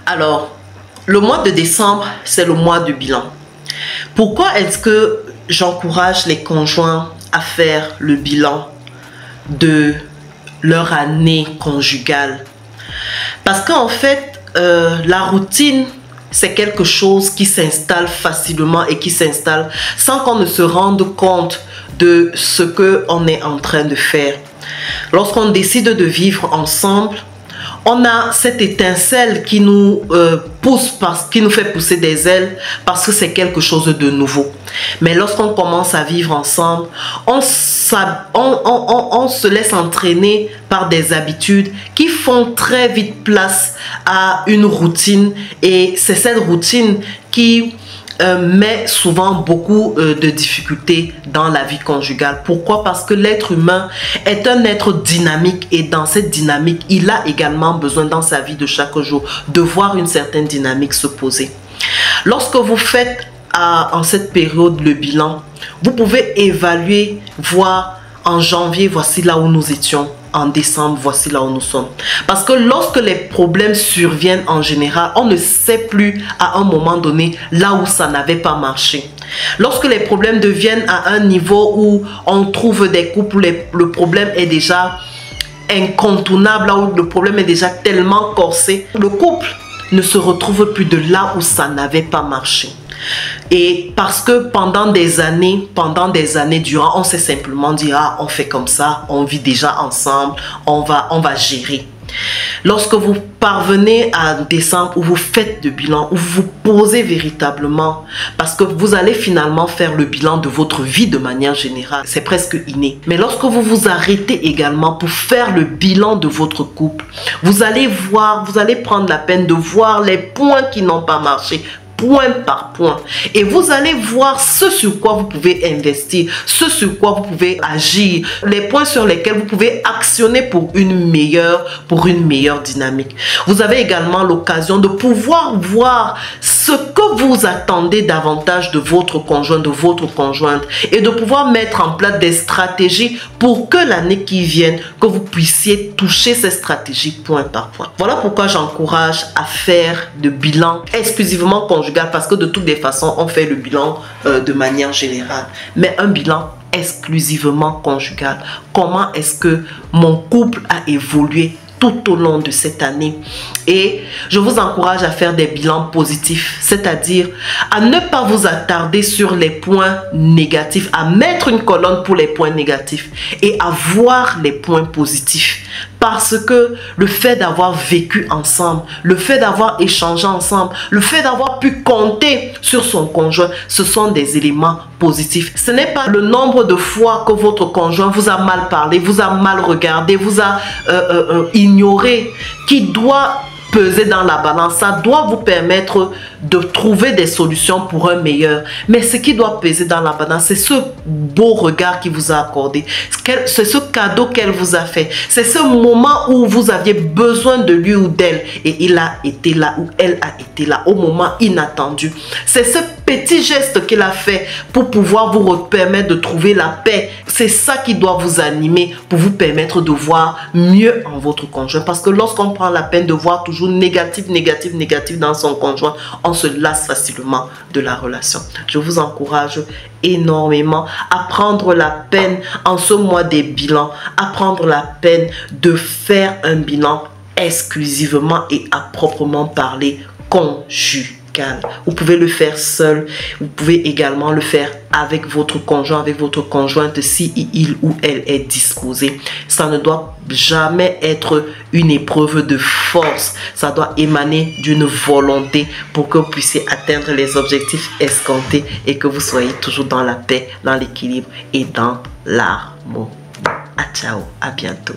Alors, le mois de décembre, c'est le mois du bilan. Pourquoi est-ce que j'encourage les conjoints à faire le bilan de leur année conjugale? Parce qu'en fait, la routine, c'est quelque chose qui s'installe facilement et qui s'installe sans qu'on ne se rende compte de ce qu'on est en train de faire. Lorsqu'on décide de vivre ensemble, on a cette étincelle qui nous pousse, qui nous fait pousser des ailes parce que c'est quelque chose de nouveau. Mais lorsqu'on commence à vivre ensemble, on se laisse entraîner par des habitudes qui font très vite place à une routine. Et c'est cette routine qui met souvent beaucoup de difficultés dans la vie conjugale. Pourquoi? Parce que l'être humain est un être dynamique et dans cette dynamique, il a également besoin dans sa vie de chaque jour de voir une certaine dynamique se poser. Lorsque vous faites en cette période le bilan, vous pouvez évaluer, voir en janvier, voici là où nous étions. En décembre, voici là où nous sommes. Parce que lorsque les problèmes surviennent en général, on ne sait plus à un moment donné là où ça n'avait pas marché. Lorsque les problèmes deviennent à un niveau où on trouve des couples où le problème est déjà incontournable, là où le problème est déjà tellement corsé, le couple ne se retrouve plus de là où ça n'avait pas marché. Et parce que pendant des années durant, on s'est simplement dit, ah, on fait comme ça, on vit déjà ensemble, on va gérer. Lorsque vous parvenez à décembre où vous faites le bilan, où vous vous posez véritablement, parce que vous allez finalement faire le bilan de votre vie de manière générale, c'est presque inné. Mais lorsque vous vous arrêtez également pour faire le bilan de votre couple, vous allez voir, vous allez prendre la peine de voir les points qui n'ont pas marché, point par point, et vous allez voir ce sur quoi vous pouvez investir, ce sur quoi vous pouvez agir, les points sur lesquels vous pouvez actionner pour une meilleure dynamique. Vous avez également l'occasion de pouvoir voir ce que vous attendez davantage de votre conjoint, de votre conjointe, et de pouvoir mettre en place des stratégies pour que l'année qui vient, que vous puissiez toucher ces stratégies point par point. Voilà pourquoi j'encourage à faire de bilan exclusivement conjugal, parce que de toutes les façons, on fait le bilan de manière générale. Mais un bilan exclusivement conjugal. Comment est-ce que mon couple a évolué tout au long de cette année? Et je vous encourage à faire des bilans positifs, c'est-à-dire à ne pas vous attarder sur les points négatifs, à mettre une colonne pour les points négatifs et à voir les points positifs. Parce que le fait d'avoir vécu ensemble, le fait d'avoir échangé ensemble, le fait d'avoir pu compter sur son conjoint, ce sont des éléments positifs. Ce n'est pas le nombre de fois que votre conjoint vous a mal parlé, vous a mal regardé, vous a ignoré, qui doit peser dans la balance. Ça doit vous permettre de trouver des solutions pour un meilleur. Mais ce qui doit peser dans la balance, c'est ce beau regard qu'il vous a accordé. C'est ce cadeau qu'elle vous a fait. C'est ce moment où vous aviez besoin de lui ou d'elle. Et il a été là, ou elle a été là, au moment inattendu. C'est ce petit geste qu'il a fait pour pouvoir vous permettre de trouver la paix. C'est ça qui doit vous animer pour vous permettre de voir mieux en votre conjoint. Parce que lorsqu'on prend la peine de voir toujours négatif dans son conjoint, on se lasse facilement de la relation. Je vous encourage énormément à prendre la peine en ce mois des bilans, à prendre la peine de faire un bilan exclusivement et à proprement parler conjugal. Vous pouvez le faire seul, vous pouvez également le faire avec votre conjoint, avec votre conjointe si il ou elle est disposé. Ça ne doit jamais être une épreuve de force, ça doit émaner d'une volonté pour que vous puissiez atteindre les objectifs escomptés et que vous soyez toujours dans la paix, dans l'équilibre et dans l'harmonie. Ciao, à bientôt.